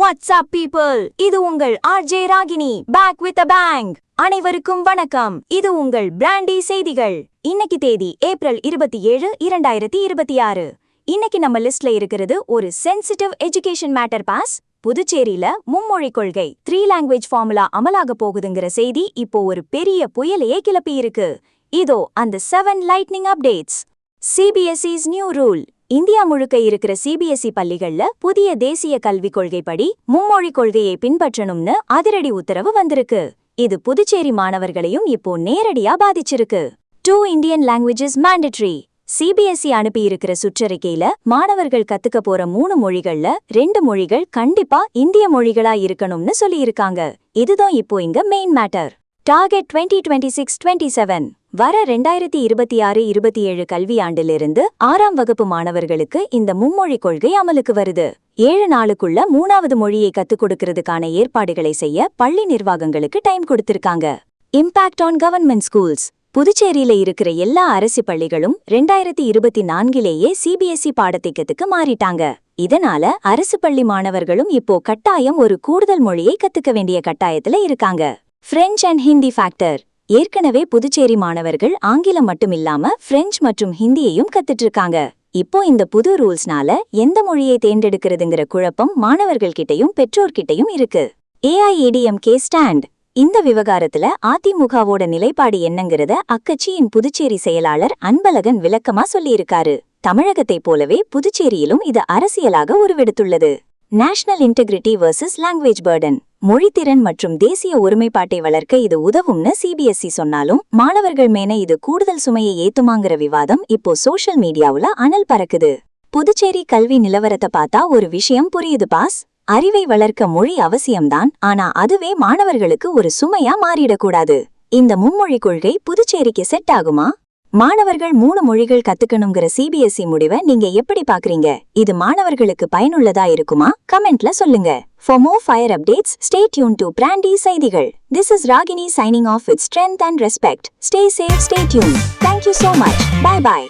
What's up people? இது உங்கள் RJ Ragini back with a bang. அனைவருக்கும் வணக்கம். இது உங்கள் பிராண்டி செய்திகள். இன்னைக்கு தேதி ஏப்ரல் 27, 2026. இன்னைக்கு நம்ம லிஸ்ட்ல இருக்கிறது ஒரு சென்சிட்டிவ் எஜுகேஷன் மேட்டர் பாஸ். புதுச்சேரியில மும்மொழி கொள்கை 3 லாங்குவேஜ் ஃபார்முலா அமலாக போகுதுங்கிற செய்தி இப்போ ஒரு பெரிய புயலையே கிளப்பி இருக்கு. இதோ அந்த 7 lightning updates. CBSE's new rule. India முழுக்க இருக்கிற CBSE பள்ளிகள்ல புதிய தேசிய கல்விக் கொள்கைப்படி மும்மொழி கொள்கையை பின்பற்றணும்னு அதிரடி உத்தரவு வந்திருக்கு. இது புதுச்சேரி மாணவர்களையும் இப்போ நேரடியா பாதிச்சிருக்கு. 2 இந்தியன் லாங்குவேஜஸ் மேண்டேட்டரி. CBSE அனுப்பியிருக்கிற சுற்றறிக்கையில மாணவர்கள் கத்துக்க போற 3 மொழிகள்ல 2 மொழிகள் கண்டிப்பா இந்திய மொழிகளா இருக்கணும்னு சொல்லியிருக்காங்க. இதுதான் இப்போ இங்க மெயின் மேட்டர். டார்கெட் 2026-27. வர 2026-27 கல்வியாண்டிலிருந்து 6ஆம் வகுப்பு மாணவர்களுக்கு இந்த மும்மொழி கொள்கை அமலுக்கு வருது. 7 நாளுக்குள்ள 3வது மொழியை கத்துக் கொடுக்கிறதுக்கான ஏற்பாடுகளை செய்ய பள்ளி நிர்வாகங்களுக்கு டைம் கொடுத்திருக்காங்க. Impact on government schools. புதுச்சேரியில இருக்கிற எல்லா அரசு பள்ளிகளும் 2024லேயே CBSE பாடத்திட்டத்துக்கு மாறிட்டாங்க. இதனால அரசு பள்ளி மாணவர்களும் இப்போ கட்டாயம் ஒரு கூடுதல் மொழியை கத்துக்க வேண்டிய கட்டாயத்துல இருக்காங்க. French and Hindi factor. ஏற்கனவே புதுச்சேரி மாணவர்கள் ஆங்கிலம் மட்டுமில்லாம பிரெஞ்சு மற்றும் ஹிந்தியையும் கத்துட்டு இருக்காங்க. இப்போ இந்த புது ரூல்ஸ்னால எந்த மொழியை தேர்ந்தெடுக்கிறதுங்கிற குழப்பம் மாணவர்கள்கிட்டையும் பெற்றோர்கிட்டையும் இருக்கு. AIADMK stand. இந்த விவகாரத்துல அதிமுகவோட நிலைப்பாடு என்னங்கிறத அக்கட்சியின் புதுச்சேரி செயலாளர் அன்பழகன் விளக்கமா சொல்லியிருக்காரு. தமிழகத்தைப் போலவே புதுச்சேரியிலும் இது அரசியலாக உருவெடுத்துள்ளது. National integrity versus language burden. மொழித்திறன் மற்றும் தேசிய ஒருமைப்பாட்டை வளர்க்க இது உதவும்னு CBSE சொன்னாலும் மாணவர்கள் மேல இது கூடுதல் சுமையை ஏத்துமாங்கிற விவாதம் இப்போ சோஷியல் மீடியாவுல அனல் பறக்குது. புதுச்சேரி கல்வி நிலவரத்தை பார்த்தா ஒரு விஷயம் புரியுது பாஸ். அறிவை வளர்க்க மொழி அவசியம்தான், ஆனா அதுவே மாணவர்களுக்கு ஒரு சுமையா மாறிடக்கூடாது. இந்த மும்மொழி கொள்கை புதுச்சேரிக்கு செட் ஆகுமா? மாணவர்கள் 3 மொழிகள் கத்துக்கணுங்கிற CBSE முடிவை நீங்க எப்படி பாக்குறீங்க? இது மாணவர்களுக்கு பயனுள்ளதா இருக்குமா? கமெண்ட்ல சொல்லுங்க. For more fire updates, stay tuned to brandy செய்திகள். This is Ragini signing off with strength and respect. Stay safe, stay tuned. Thank you so much. Bye bye.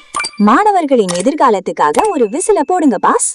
மாணவர்களின் எதிர்காலத்துக்காக ஒரு விசில போடுங்க பாஸ்.